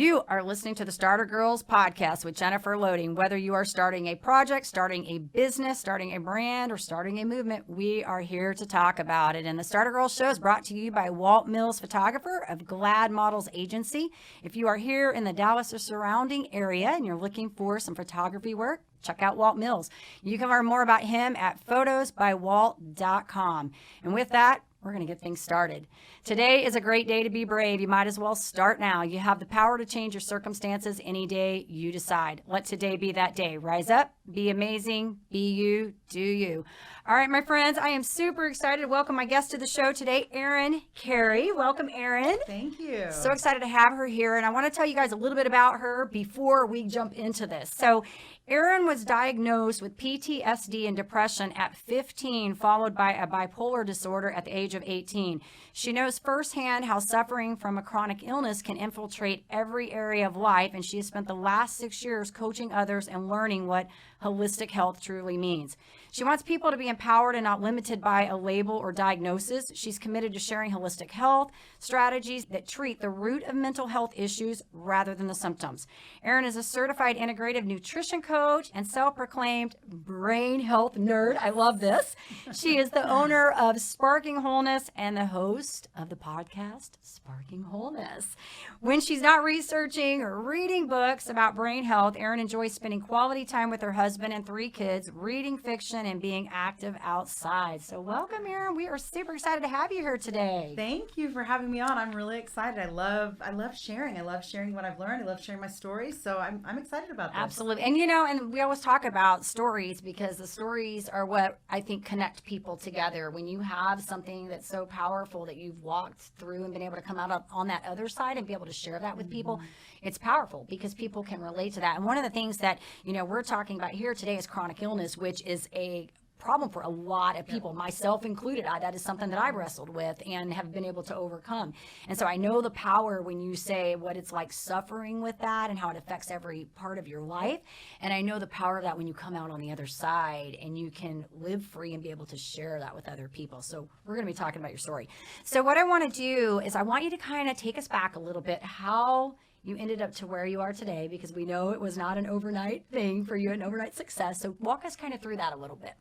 You are listening to the Starter Girls podcast with Jennifer Loading. Whether you are starting a project, starting a business, starting a brand, or starting a movement, we are here to talk about it. And the Starter Girls show is brought to you by Walt Mills Photographer of Glad Models Agency. If you are here in the Dallas or surrounding area and you're looking for some photography work, check out Walt Mills. You can learn more about him at photosbywalt.com. And with that, we're going to get things started. Today is a great day to be brave. You might as well start now. You have the power to change your circumstances any day you decide. Let today be that day. Rise up, be amazing, be you, do you. All right, my friends, I am super excited to welcome my guest to the show today, Erin Kerry. Welcome, Erin. Thank you. So excited to have her here. And I want to tell you guys a little bit about her before we jump into this. So Erin was diagnosed with PTSD and depression at 15, followed by a bipolar disorder at the age of 18. She knows firsthand how suffering from a chronic illness can infiltrate every area of life, and she has spent the last 6 years coaching others and learning what holistic health truly means. She wants people to be empowered and not limited by a label or diagnosis. She's committed to sharing holistic health strategies that treat the root of mental health issues rather than the symptoms. Erin is a certified integrative nutrition coach and self-proclaimed brain health nerd. I love this. She is the owner of Sparking Wholeness and the host of the podcast Sparking Wholeness. When she's not researching or reading books about brain health, Erin enjoys spending quality time with her husband and 3 kids, reading fiction and being active outside. So welcome, Erin. We are super excited to have you here today. Thank you for having me on. I'm really excited. I love sharing. I love sharing what I've learned. I love sharing my stories. So I'm excited about this. Absolutely. And and we always talk about stories because the stories are what I think connect people together. When you have something that's so powerful that you've walked through and been able to come out on that other side and be able to share that with people, it's powerful because people can relate to that. And one of the things that, we're talking about here today is chronic illness, which is a problem for a lot of people, myself included. That is something that I've wrestled with and have been able to overcome. And so I know the power when you say what it's like suffering with that and how it affects every part of your life. And I know the power of that when you come out on the other side and you can live free and be able to share that with other people. So we're going to be talking about your story. So what I want to do is I want you to kind of take us back a little bit, how you ended up to where you are today, because we know it was not an overnight thing for you, an overnight success. So walk us kind of through that a little bit.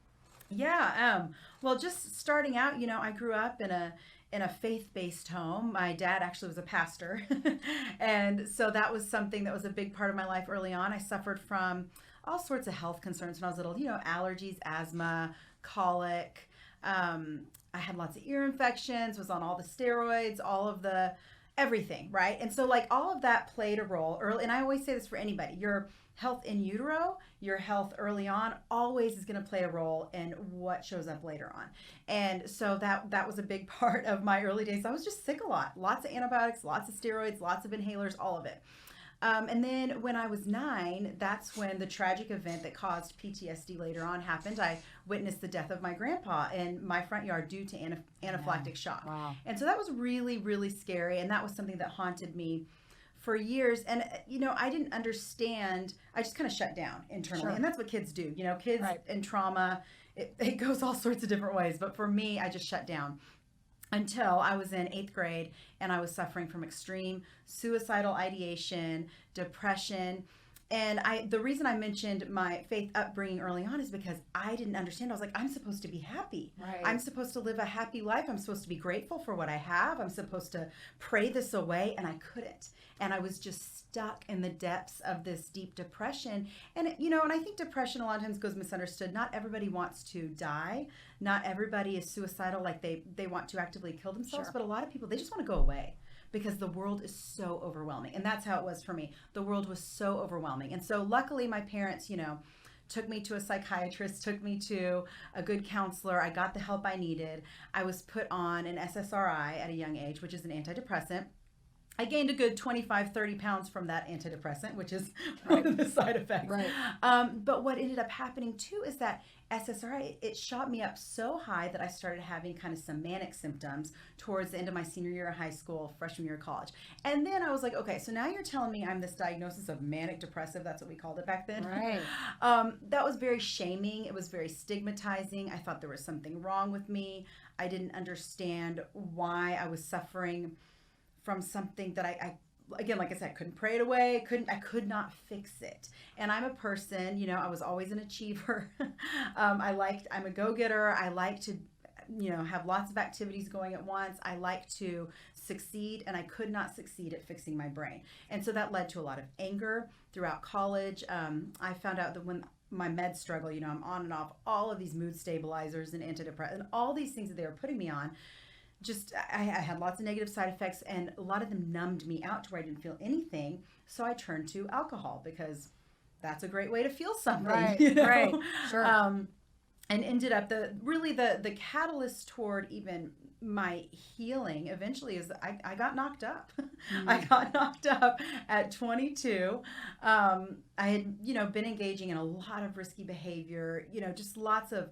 Yeah. Well, just starting out, I grew up in a faith-based home. My dad actually was a pastor. And so that was something that was a big part of my life early on. I suffered from all sorts of health concerns when I was little, allergies, asthma, colic. I had lots of ear infections, was on all the steroids, all of the everything, right? And so all of that played a role early. And I always say this for anybody, your health in utero, your health early on always is going to play a role in what shows up later on. And so that was a big part of my early days. I was just sick a lot, lots of antibiotics, lots of steroids, lots of inhalers, all of it. And then when I was 9, that's when the tragic event that caused PTSD later on happened. I witnessed the death of my grandpa in my front yard due to anaphylactic shock. Wow. And so that was really, really scary. And that was something that haunted me for years. And, I didn't understand. I just kind of shut down internally. Sure. And that's what kids do. Kids Right. and trauma, it goes all sorts of different ways. But for me, I just shut down until I was in 8th grade and I was suffering from extreme suicidal ideation, depression. And the reason I mentioned my faith upbringing early on is because I didn't understand. I was like, I'm supposed to be happy. Right. I'm supposed to live a happy life. I'm supposed to be grateful for what I have. I'm supposed to pray this away. And I couldn't. And I was just stuck in the depths of this deep depression. And, and I think depression a lot of times goes misunderstood. Not everybody wants to die. Not everybody is suicidal, like they want to actively kill themselves. Sure. But a lot of people, they just want to go away, because the world is so overwhelming. And that's how it was for me. The world was so overwhelming. And so luckily my parents, took me to a psychiatrist, took me to a good counselor. I got the help I needed. I was put on an SSRI at a young age, which is an antidepressant. I gained a good 25, 30 pounds from that antidepressant, which is one of the side effects. Right. But what ended up happening too is that SSRI, it shot me up so high that I started having kind of some manic symptoms towards the end of my senior year of high school, freshman year of college. And then I was like, okay, so now you're telling me I'm this diagnosis of manic depressive. That's what we called it back then. Right. That was very shaming. It was very stigmatizing. I thought there was something wrong with me. I didn't understand why I was suffering from something that I again, like I said, couldn't pray it away. I could not fix it. And I'm a person, you know, I was always an achiever. I'm a go-getter. I like to, you know, have lots of activities going at once. I like to succeed, and I could not succeed at fixing my brain. And so that led to a lot of anger throughout college. I found out that when my med struggle, you know, I'm on and off all of these mood stabilizers and antidepressants and all these things that they were putting me on. Just, I had lots of negative side effects, and a lot of them numbed me out to where I didn't feel anything. So I turned to alcohol because that's a great way to feel something. Right, you know? right, sure. And ended up the catalyst toward even my healing eventually is I got knocked up. I got knocked up at 22. I had, you know, been engaging in a lot of risky behavior, you know, just lots of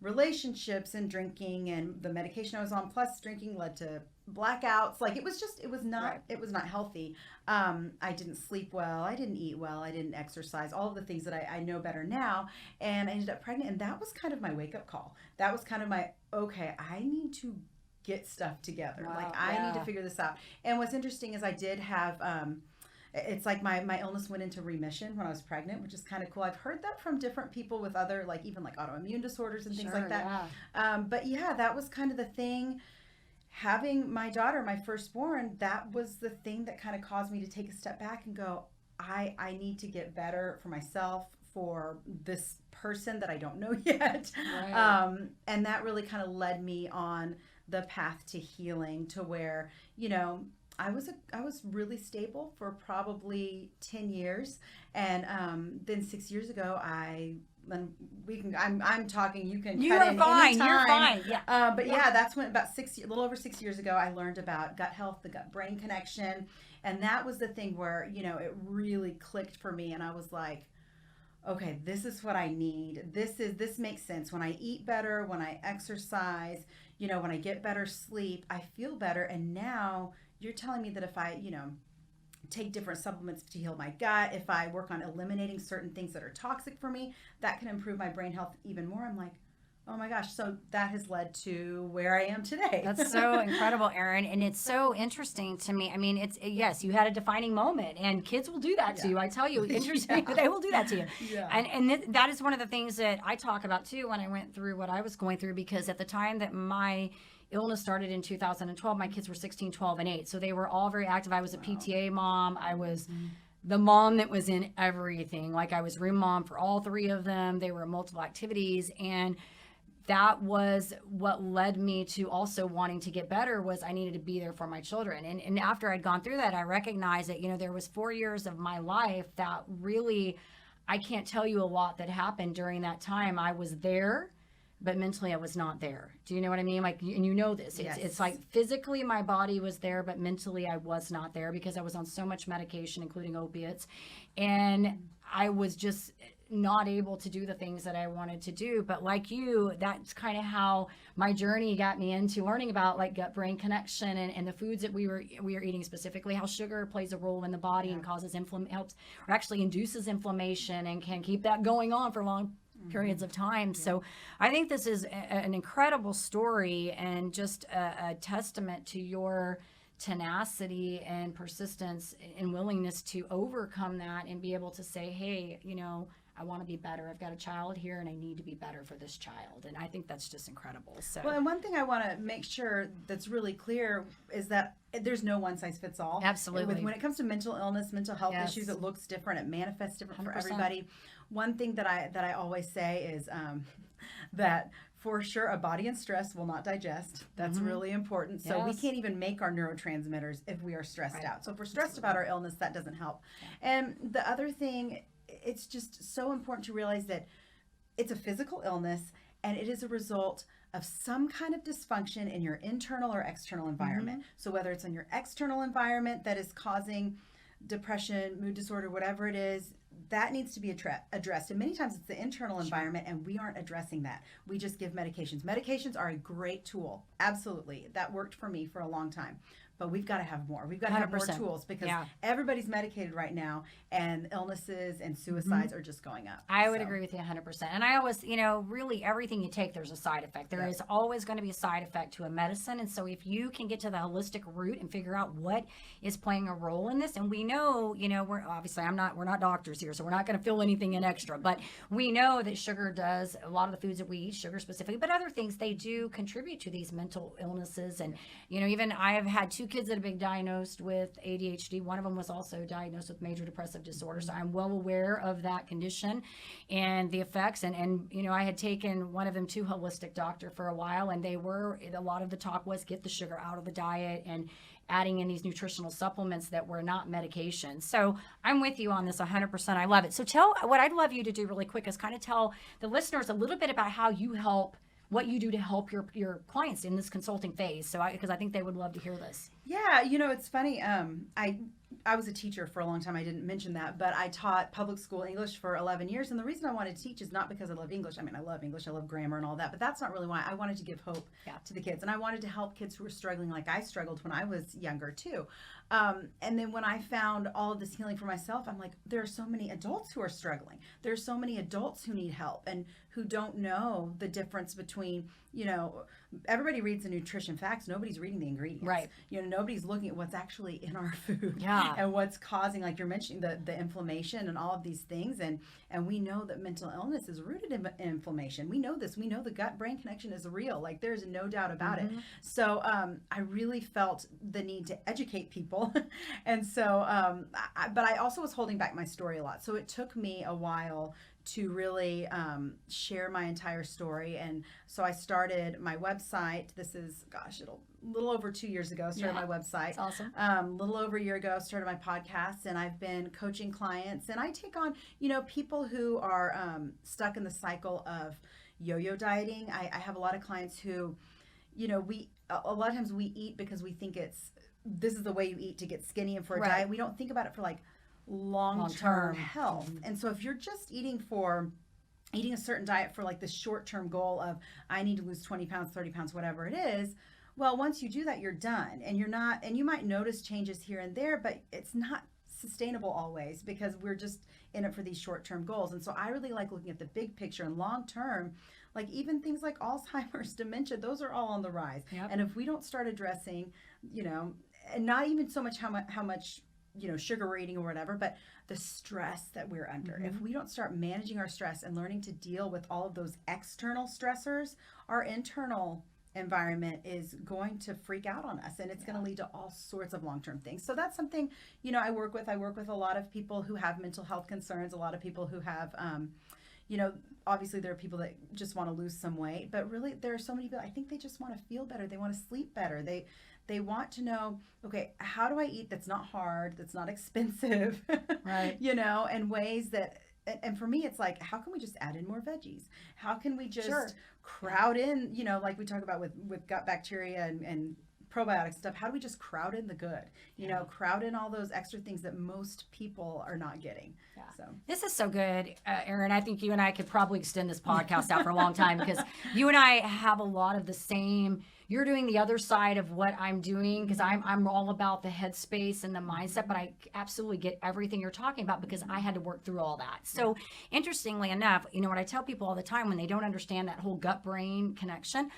relationships and drinking, and the medication I was on plus drinking led to blackouts. Like it was not healthy. I didn't sleep well, I didn't eat well, I didn't exercise, all of the things that I know better now. And I ended up pregnant, and that was kind of my wake-up call. That was kind of my, okay, I need to get stuff together. Wow, like I need to figure this out. And what's interesting is I did have it's like my illness went into remission when I was pregnant, which is kind of cool. I've heard that from different people with other, like even like autoimmune disorders and things like that. Yeah. But yeah, that was kind of the thing. Having my daughter, my firstborn, that was the thing that kind of caused me to take a step back and go, I need to get better for myself, for this person that I don't know yet. Right. And that really kind of led me on the path to healing, to where, you know, I was really stable for probably 10 years. And then 6 years ago, I'm talking, you can You're cut in fine. anytime. You're fine. Yeah. But yeah, that's when a little over 6 years ago, I learned about gut health, the gut brain connection. And that was the thing where, you know, it really clicked for me. And I was like, okay, this is what I need. This makes sense. When I eat better, when I exercise, you know, when I get better sleep, I feel better. And now you're telling me that if I, you know, take different supplements to heal my gut, if I work on eliminating certain things that are toxic for me, that can improve my brain health even more. I'm like, oh my gosh. So that has led to where I am today. That's so incredible, Erin. And it's so interesting to me. I mean, yes, you had a defining moment, and kids will do that to you. I tell you, interesting, they will do that to you. Yeah. And that is one of the things that I talk about too when I went through what I was going through, because at the time that my illness started in 2012, my kids were 16, 12, and 8. So they were all very active. I was a PTA mom. I was the mom that was in everything. Like I was room mom for all three of them. They were multiple activities. And that was what led me to also wanting to get better, was I needed to be there for my children. And after I'd gone through that, I recognized that, you know, there was 4 years of my life that really, I can't tell you a lot that happened during that time. I was there, but mentally I was not there. Do you know what I mean? Like, and you know this, it's like physically my body was there, but mentally I was not there because I was on so much medication, including opiates. And I was just not able to do the things that I wanted to do. But like you, that's kind of how my journey got me into learning about like gut brain connection and the foods that we were eating, specifically how sugar plays a role in the body and causes helps or actually induces inflammation and can keep that going on for long periods of time. So I think this is an incredible story, and just a testament to your tenacity and persistence and willingness to overcome that and be able to say, hey, you know, I want to be better. I've got a child here and I need to be better for this child. And I think that's just incredible. So, well, and one thing I want to make sure that's really clear is that there's no one size fits all. Absolutely. When it comes to mental illness, mental health Yes. issues, it looks different. It manifests different 100%. for everybody. One thing that I always say is that for sure a body in stress will not digest. That's really important. So we Yes. can't even make our neurotransmitters if we are stressed Right. out. So if we're stressed about our illness, that doesn't help. And the other thing, it's just so important to realize that it's a physical illness, and it is a result of some kind of dysfunction in your internal or external environment. So whether it's in your external environment that is causing depression, mood disorder, whatever it is, that needs to be addressed. And many times it's the internal environment, and we aren't addressing that. We just give medications. Medications are a great tool. Absolutely. That worked for me for a long time. but we've got to have more. We've got to have more 100%. tools because Yeah. everybody's medicated right now, and illnesses and suicides are just going up. I would So, agree with you 100%. And I always, really everything you take, there's a side effect. There is always going to be a side effect to a medicine. And so if you can get to the holistic root and figure out what is playing a role in this, and we know, we're obviously, we're not doctors here, so we're not going to fill anything in extra, but we know that sugar does, a lot of the foods that we eat, sugar specifically, but other things, they do contribute to these mental illnesses. And, even I've had 2 kids that have been diagnosed with ADHD. One of them was also diagnosed with major depressive disorder. So I'm well aware of that condition and the effects. And I had taken one of them to a holistic doctor for a while, and a lot of the talk was get the sugar out of the diet and adding in these nutritional supplements that were not medication. So I'm with you on this 100%. I love it. So what I'd love you to do really quick is kind of tell the listeners a little bit about how you help, what you do to help your clients in this consulting phase. So because I think they would love to hear this. Yeah, it's funny. I was a teacher for a long time. I didn't mention that, but I taught public school English for 11 years. And the reason I wanted to teach is not because I love English. I mean, I love English, I love grammar and all that, but that's not really why. I wanted to give hope to the kids. And I wanted to help kids who were struggling like I struggled when I was younger too. And then when I found all of this healing for myself, I'm like, there are so many adults who are struggling. There are so many adults who need help and who don't know the difference between, everybody reads the nutrition facts. Nobody's reading the ingredients. Right. Nobody's looking at what's actually in our food. Yeah. And what's causing, like you're mentioning, the inflammation and all of these things. And we know that mental illness is rooted in inflammation. We know this. We know the gut-brain connection is real. Like there's no doubt about it. So I really felt the need to educate people. And so, but I also was holding back my story a lot. So it took me a while to really share my entire story. And so I started my website. This is, a little over 2 years ago, started my website. That's awesome. A little over a year ago, started my podcast, and I've been coaching clients. And I take on, people who are stuck in the cycle of yo-yo dieting. I have a lot of clients who, a lot of times we eat because we think this is the way you eat to get skinny and for a diet. We don't think about it for like long-term health. And so if you're just eating a certain diet for like the short-term goal of I need to lose 20 pounds, 30 pounds, whatever it is, well, once you do that, you're done. And you might notice changes here and there, but it's not sustainable always because we're just in it for these short-term goals. And so I really like looking at the big picture and long-term, like even things like Alzheimer's, dementia, those are all on the rise. Yep. And if we don't start addressing, and not even so much how much sugar we're eating or whatever, but the stress that we're under. If we don't start managing our stress and learning to deal with all of those external stressors, our internal environment is going to freak out on us, and it's going to lead to all sorts of long-term things. So that's something, I work with a lot of people who have mental health concerns, a lot of people who have, obviously there are people that just want to lose some weight, but really there are so many people, I think they just want to feel better. They want to sleep better. They want to know, okay, how do I eat that's not hard, that's not expensive, Right. and ways that, and for me, it's like, how can we just add in more veggies? How can we just crowd in, like we talk about with gut bacteria and probiotic stuff, how do we just crowd in the good? Crowd in all those extra things that most people are not getting. Yeah. So this is so good, Erin. I think you and I could probably extend this podcast out for a long time because you and I have a lot of the same. You're doing the other side of what I'm doing because I'm all about the headspace and the mindset, but I absolutely get everything you're talking about because I had to work through all that. So interestingly enough, what I tell people all the time when they don't understand that whole gut-brain connection,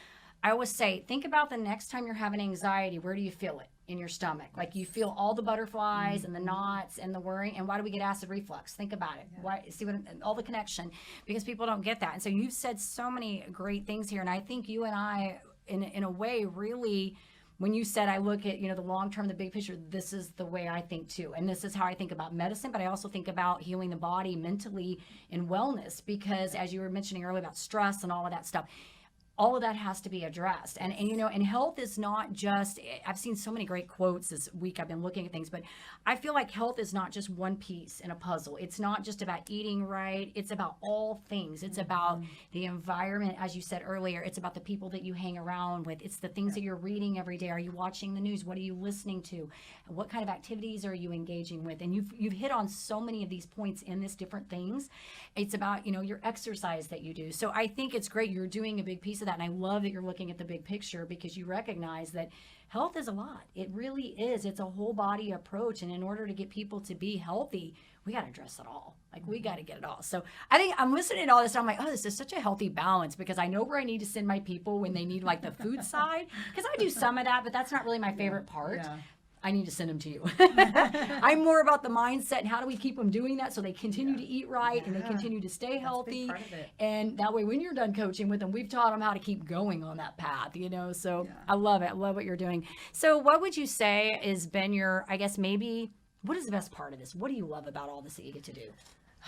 I always say, think about the next time you're having anxiety, where do you feel it? In your stomach. Like you feel all the butterflies and the knots and the worry. And why do we get acid reflux? Think about it. Why? See all the connection, because people don't get that. And so you've said so many great things here. And I think you and I, in a way, really, when you said, I look at, the long term, the big picture, this is the way I think too. And this is how I think about medicine, but I also think about healing the body mentally and wellness, because as you were mentioning earlier about stress and all of that stuff, all of that has to be addressed. And health is not just, I've seen so many great quotes this week. I've been looking at things, but I feel like health is not just one piece in a puzzle. It's not just about eating right. It's about all things. It's about the environment, as you said earlier. It's about the people that you hang around with. It's the things that you're reading every day. Are you watching the news? What are you listening to? What kind of activities are you engaging with? And you've hit on so many of these points in this different things. It's about, your exercise that you do. So I think it's great. You're doing a big piece of that. And I love that you're looking at the big picture because you recognize that health is a lot. It really is. It's a whole body approach. And in order to get people to be healthy, we got to address it all. Like we got to get it all. So I think I'm listening to all this. And I'm like, oh, this is such a healthy balance because I know where I need to send my people when they need like the food side. Because I do some of that, but that's not really my favorite part. Yeah. I need to send them to you. I'm more about the mindset and how do we keep them doing that so they continue to eat right and they continue to stay healthy. That's a big part of it. And that way, when you're done coaching with them, we've taught them how to keep going on that path, you know? So I love it. I love what you're doing. So what would you say has been your, I guess maybe, what is the best part of this? What do you love about all this that you get to do?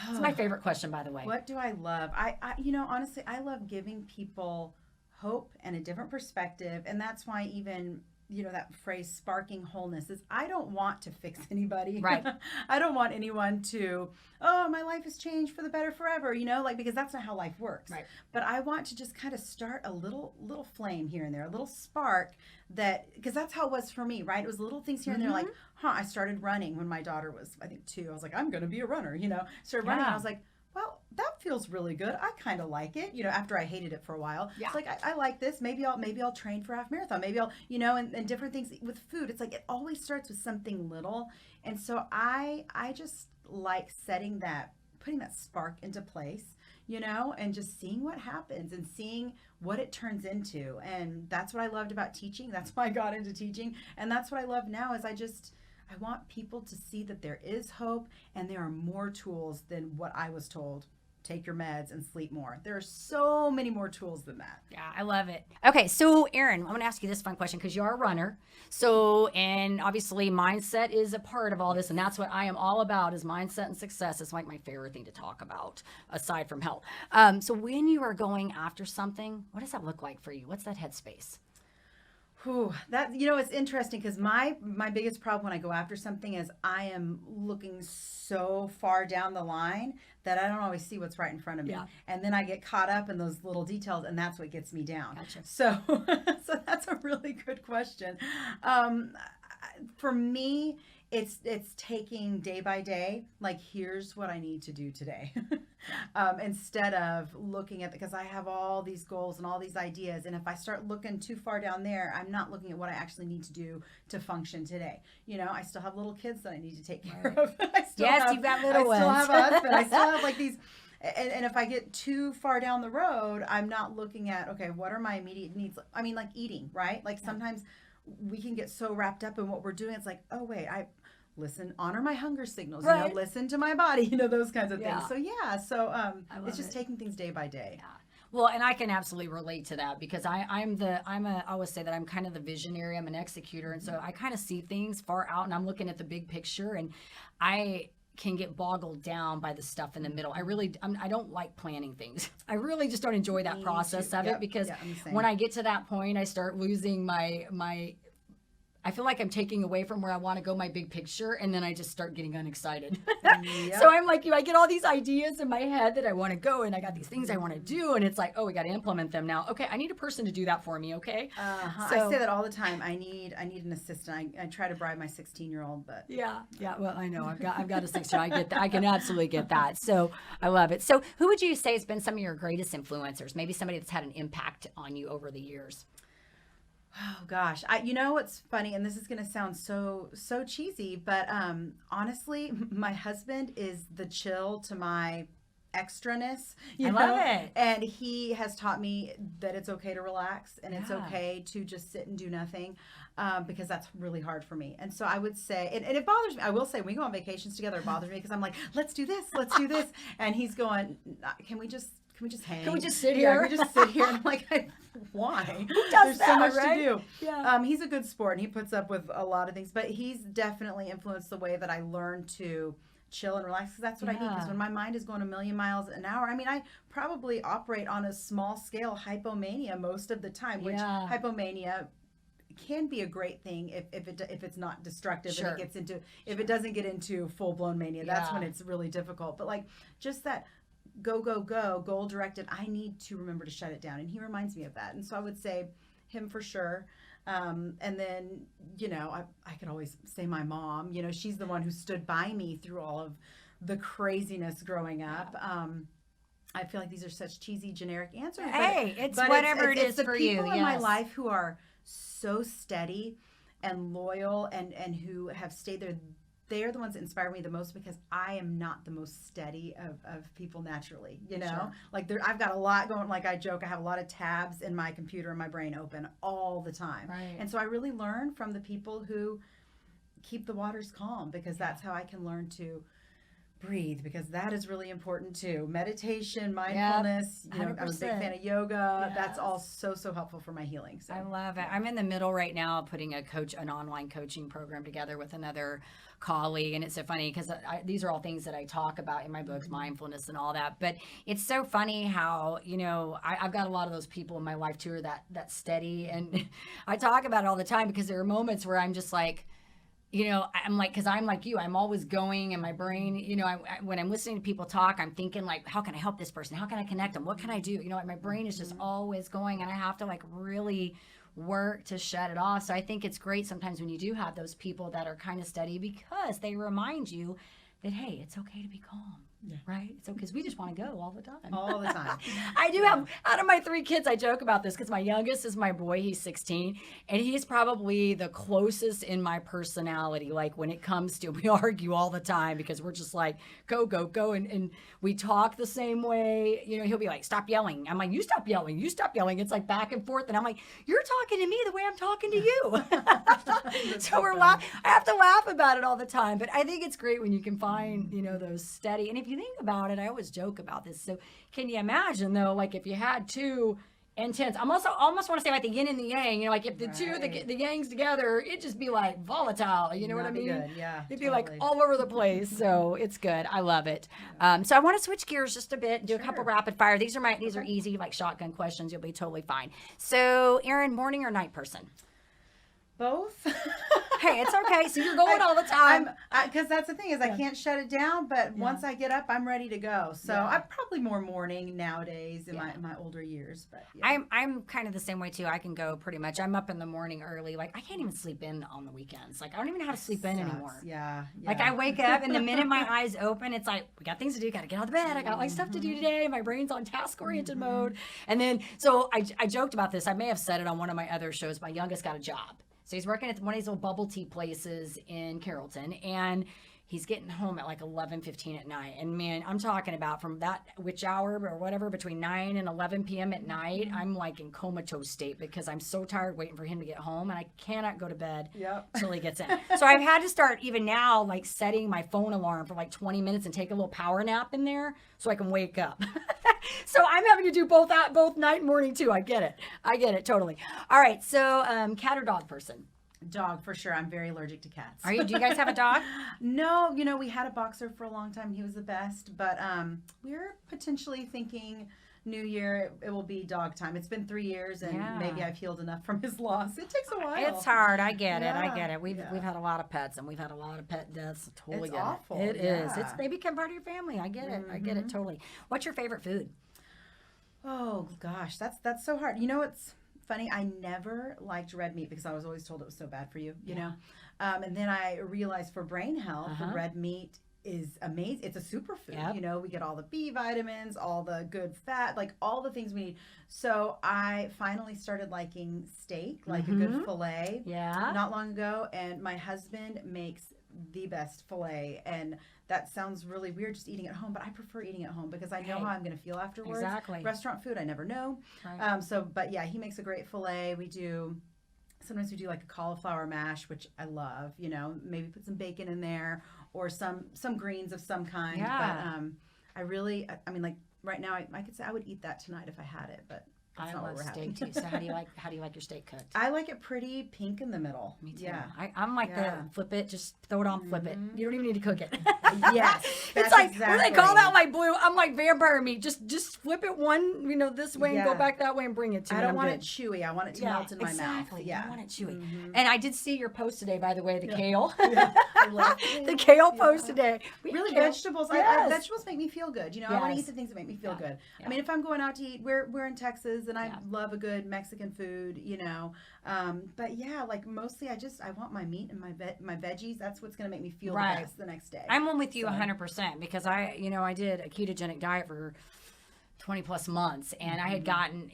It's my favorite question, by the way. What do I love? I you know, honestly, I love giving people hope and a different perspective. And that's why even, you know, that phrase sparking wholeness is I don't want to fix anybody. Right. I don't want anyone to, oh, my life has changed for the better forever, you know, like, because that's not how life works. Right. But I want to just kind of start a little flame here and there, a little spark that, because that's how it was for me, right? It was little things here and there, like, I started running when my daughter was, I think 2. I was like, I'm going to be a runner, you know, started running. And I was like, well, that feels really good. I kind of like it, you know, after I hated it for a while. Yeah. It's like, I like this. Maybe I'll train for a half marathon. Maybe I'll, you know, and different things with food. It's like, it always starts with something little. And so I just like putting that spark into place, you know, and just seeing what happens and seeing what it turns into. And that's what I loved about teaching. That's why I got into teaching. And that's what I love now is I want people to see that there is hope and there are more tools than what I was told. Take your meds and sleep more. There are so many more tools than that. Yeah, I love it. Okay, so Erin, I'm going to ask you this fun question because you are a runner. So, and obviously mindset is a part of all this, and that's what I am all about is mindset and success. It's like my favorite thing to talk about aside from health. So when you are going after something, what does that look like for you? What's that headspace? Whew, that, you know, it's interesting because my biggest problem when I go after something is I am looking so far down the line that I don't always see what's right in front of me. Yeah. And then I get caught up in those little details and that's what gets me down. Gotcha. So that's a really good question. For me, it's taking day by day, like here's what I need to do today. Instead of looking at, because I have all these goals and all these ideas. And if I start looking too far down there, I'm not looking at what I actually need to do to function today. You know, I still have little kids that I need to take care of. You've got little ones. I still have a husband. I still have like these. And if I get too far down the road, I'm not looking at, okay, what are my immediate needs? I mean, like eating, right? Like sometimes we can get so wrapped up in what we're doing. It's like, oh, wait, honor my hunger signals, you know, listen to my body, you know, those kinds of things. So it's just taking things day by day. Yeah. Well, and I can absolutely relate to that because I always say that I'm kind of the visionary, I'm an executor. And so I kind of see things far out and I'm looking at the big picture and I can get boggled down by the stuff in the middle. I don't like planning things. I really just don't enjoy that process of it because when I get to that point, I start losing I feel like I'm taking away from where I want to go, my big picture, and then I just start getting unexcited. So I'm like, I get all these ideas in my head that I want to go, and I got these things I want to do, and it's like, oh, we got to implement them now. Okay, I need a person to do that for me, okay? So, I say that all the time. I need an assistant. I try to bribe my 16-year-old, but yeah. Well, I know I've got a 16. I get that. I can absolutely get that. So I love it. So who would you say has been some of your greatest influencers? Maybe somebody that's had an impact on you over the years. Oh gosh, you know what's funny, and this is going to sound so cheesy, but honestly, my husband is the chill to my extraness. I love it. And he has taught me that it's okay to relax and it's okay to just sit and do nothing because that's really hard for me. And so I would say, and it bothers me. I will say, when we go on vacations together, it bothers me because I'm like, let's do this, and he's going, can we just hang? Can we just sit here? Yeah, can we just sit here? And I'm like, why? Who does There's so much right? to do. Yeah. He's a good sport and he puts up with a lot of things, but he's definitely influenced the way that I learned to chill and relax because that's what I need. Because when my mind is going a million miles an hour, I mean, I probably operate on a small scale hypomania most of the time, which hypomania can be a great thing if it's not destructive and if it doesn't get into full blown mania. That's when it's really difficult. But like just that go goal directed, I need to remember to shut it down, and he reminds me of that. And so I would say him for sure. And then, you know, I could always say my mom, you know, she's the one who stood by me through all of the craziness growing up. I feel like these are such cheesy, generic answers. Hey, it's but whatever it is the for you. people in my Yes. life who are so steady and loyal and who have stayed there. They are the ones that inspire me the most because I am not the most steady of people naturally, you know? Sure. Like I've got a lot going, like I joke, I have a lot of tabs in my computer and my brain open all the time. Right. And so I really learn from the people who keep the waters calm because that's how I can learn to breathe, because that is really important too. Meditation, mindfulness, you know, I'm a big 100%. fan of yoga. That's Yes. all so helpful for my healing. So I love it. I'm in the middle right now putting an online coaching program together with another colleague. And it's so funny because these are all things that I talk about in my books, mindfulness and all that. But it's so funny how, you know, I've got a lot of those people in my life too, are that steady. And I talk about it all the time because there are moments where I'm just like, you know, I'm like, because I'm like you, I'm always going in my brain, you know, when I'm listening to people talk, I'm thinking like, how can I help this person? How can I connect them? What can I do? You know, like my brain is just always going, and I have to like really work to shut it off. So I think it's great sometimes when you do have those people that are kind of steady because they remind you that, hey, it's okay to be calm. Yeah. Right? So, because we just want to go all the time. all the time. I do have, out of my 3 kids, I joke about this because my youngest is my boy. He's 16, and he's probably the closest in my personality. Like when it comes to, we argue all the time because we're just like, go, go, go. And we talk the same way. You know, he'll be like, stop yelling. I'm like, you stop yelling. You stop yelling. It's like back and forth. And I'm like, you're talking to me the way I'm talking to you. So I have to laugh about it all the time. But I think it's great when you can find, you know, those steady. And if you think about it, I always joke about this. So can you imagine though, like if you had 2 intense, I almost want to say like the yin and the yang, you know, like if the two, the yangs together, it'd just be like volatile, you know what I mean? Good. Yeah, it'd be like all over the place. So it's good. I love it. So I want to switch gears just a bit, do a couple rapid fire. These are easy, like shotgun questions. You'll be totally fine. So Erin, morning or night person? Both. Hey, it's okay. So you're going all the time. Because that's the thing is I can't shut it down, but once I get up, I'm ready to go. So I'm probably more morning nowadays in my older years. But I'm kind of the same way too. I can go pretty much. I'm up in the morning early. Like I can't even sleep in on the weekends. Like I don't even know how to sleep in anymore. Yeah. Like I wake up and the minute my eyes open, it's like, we got things to do. Got to get out of bed. I got like stuff to do today. My brain's on task oriented mode. And then, so I joked about this. I may have said it on one of my other shows. My youngest got a job. So he's working at one of these little bubble tea places in Carrollton, and he's getting home at like 11:15 at night. And man, I'm talking about from that which hour or whatever between 9 and 11 p.m. at night, I'm like in comatose state because I'm so tired waiting for him to get home, and I cannot go to bed till he gets in. So I've had to start even now like setting my phone alarm for like 20 minutes and take a little power nap in there so I can wake up. So I'm having to do both night and morning too. I get it totally. All right. So cat or dog person? Dog for sure. I'm very allergic to cats. Are you? Do you guys have a dog? No, you know, we had a boxer for a long time. He was the best, but we're potentially thinking New Year it will be dog time. It's been 3 years, and maybe I've healed enough from his loss. It takes a while. It's hard. I get it. We've had a lot of pets, and we've had a lot of pet deaths. Totally It's get awful. it. It is. They become part of your family. I get it. I get it totally. What's your favorite food? Oh gosh, that's so hard. You know, it's funny. I never liked red meat because I was always told it was so bad for you. You know, and then I realized for brain health, the red meat is amazing. It's a superfood. You know, we get all the B vitamins, all the good fat, like all the things we need. So I finally started liking steak, like a good filet. Not long ago, and my husband makes the best filet, and that sounds really weird just eating at home, but I prefer eating at home because I know how I'm going to feel afterwards. Exactly. Restaurant food, I never know. But yeah, he makes a great filet. Sometimes we do like a cauliflower mash, which I love, you know, maybe put some bacon in there or some greens of some kind. But I mean, like right now I could say I would eat that tonight if I had it, but that's not what we're having. Steak too. So how do you like your steak cooked? I like it pretty pink in the middle. Me too. Yeah. I'm like the flip it, just throw it on, flip it. You don't even need to cook it. Yes. It's like when they call that like blue, I'm like vampire meat. Just flip it one, you know, this way and go back that way and bring it to me. I don't want it chewy. I want it to melt in my mouth. Yeah. I want it chewy. And I did see your post today, by the way, the kale. I love the kale post today. Really, kale. vegetables. Vegetables make me feel good. You know, I want to eat the things that make me feel good. I mean, if I'm going out to eat, we're in Texas, and I love a good Mexican food. You know, but yeah, like mostly I want my meat and my veggies. That's what's gonna make me feel the best the next day. I'm one with you 100% because I did a ketogenic diet for 20 plus months, and I had gotten,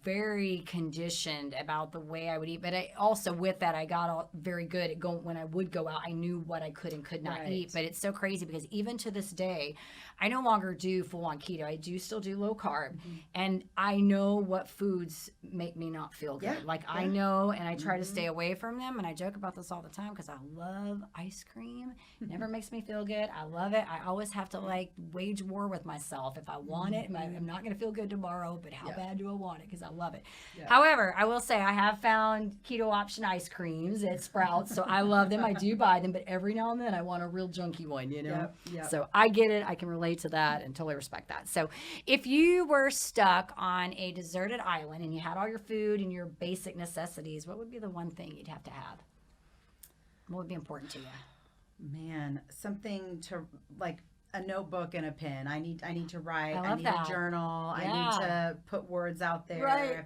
very conditioned about the way I would eat. But I also, with that, I got very good at going, when I would go out, I knew what I could and could not eat. But it's so crazy because even to this day, I no longer do full on keto. I do still do low carb, and I know what foods make me not feel good. I know, and I try to stay away from them. And I joke about this all the time because I love ice cream. It never makes me feel good. I love it. I always have to wage war with myself. If I want it, I'm not going to feel good tomorrow, but how bad do I want it? Because I love it. However, I will say I have found keto option ice creams at Sprouts, so I love them. I do buy them, but every now and then I want a real junky one, So I get it. I can relate to that and totally respect that. So if you were stuck on a deserted island and you had all your food and your basic necessities, what would be the one thing you'd have to have? What would be important to you? Man, something to a notebook and a pen. I need to write. I need that. a journal. I need to put words out there. Right.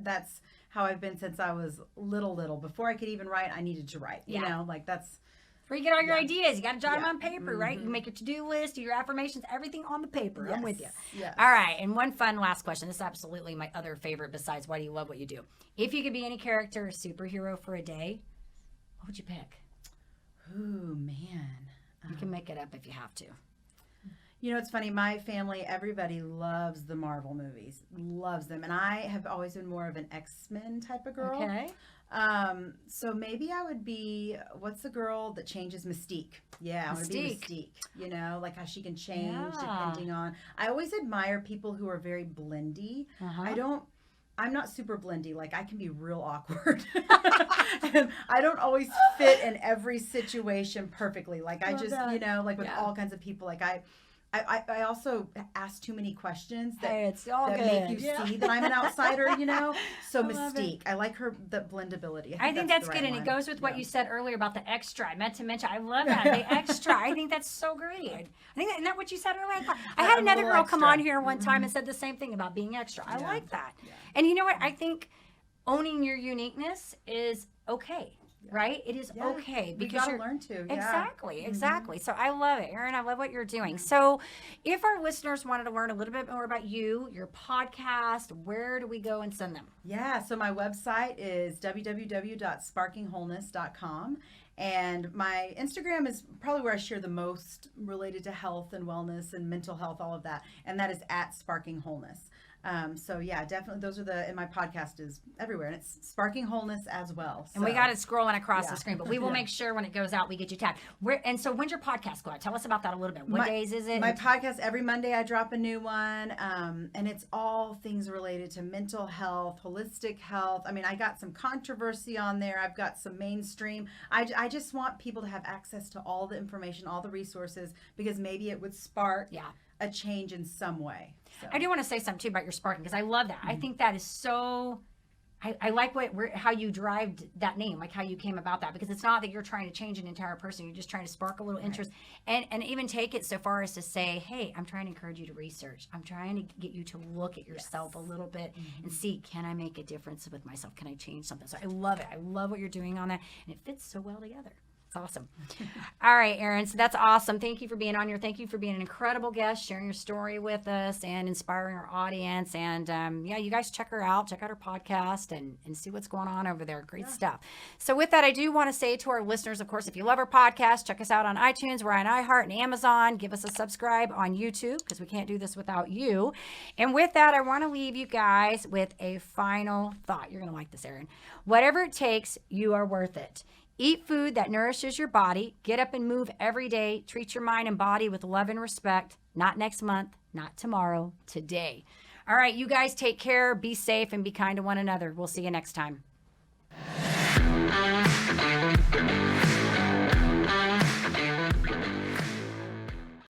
That's how I've been since I was little. Before I could even write, I needed to write. That's where you get all your ideas. You got to jot them on paper, right? You make your to-do list, do your affirmations, everything on the paper. I'm with you. Yes. All right. And one fun last question. This is absolutely my other favorite besides why do you love what you do? If you could be any character or superhero for a day, what would you pick? Ooh, man. You can make it up if you have to. It's funny. My family, everybody loves the Marvel movies, loves them. And I have always been more of an X-Men type of girl. Okay. So maybe I would be, what's the girl that changes? Mystique. Yeah, I want to be Mystique. Like how she can change depending on. I always admire people who are very blendy. I'm not super blendy. I can be real awkward. And I don't always fit in every situation perfectly. I just, with all kinds of people, I also ask too many questions that make you see that I'm an outsider, So Mystique, I like her, the blendability. I think that's good, and it goes with what you said earlier about the extra. I meant to mention, I love that, the extra. I think that's so great. I think isn't that what you said earlier? I had another girl come on here one time and said the same thing about being extra. I like that. Yeah. And you know what? I think owning your uniqueness is okay. Right? It is okay because you learn to. Exactly. So I love it, Erin. I love what you're doing. So if our listeners wanted to learn a little bit more about you, your podcast, where do we go and send them? Yeah. So my website is www.sparkingwholeness.com. And my Instagram is probably where I share the most related to health and wellness and mental health, all of that. And that is at Sparking Wholeness. So yeah, definitely those are and my podcast is everywhere, and it's Sparking Wholeness as well. And we got it scrolling across the screen, but we will make sure when it goes out, we get you tagged. So when's your podcast go out? Tell us about that a little bit. What days is it? My podcast, every Monday I drop a new one. And it's all things related to mental health, holistic health. I got some controversy on there. I've got some mainstream. I just want people to have access to all the information, all the resources, because maybe it would spark a change in some way. So. I do want to say something too about your sparking, because I love that. I think that is so. I like how you derived that name, like how you came about that, because it's not that you're trying to change an entire person. You're just trying to spark a little interest, and even take it so far as to say, hey, I'm trying to encourage you to research. I'm trying to get you to look at yourself a little bit and see, can I make a difference with myself? Can I change something? So I love it. I love what you're doing on that, and it fits so well together. Awesome. All right, Erin. So that's awesome. Thank you for being on here. Thank you for being an incredible guest, sharing your story with us and inspiring our audience. And you guys check her out. Check out her podcast and see what's going on over there. Great stuff. So with that, I do want to say to our listeners, of course, if you love our podcast, check us out on iTunes. We're on iHeart and Amazon. Give us a subscribe on YouTube, because we can't do this without you. And with that, I want to leave you guys with a final thought. You're going to like this, Erin. Whatever it takes, you are worth it. Eat food that nourishes your body. Get up and move every day. Treat your mind and body with love and respect. Not next month, not tomorrow, today. All right, you guys take care, be safe, and be kind to one another. We'll see you next time.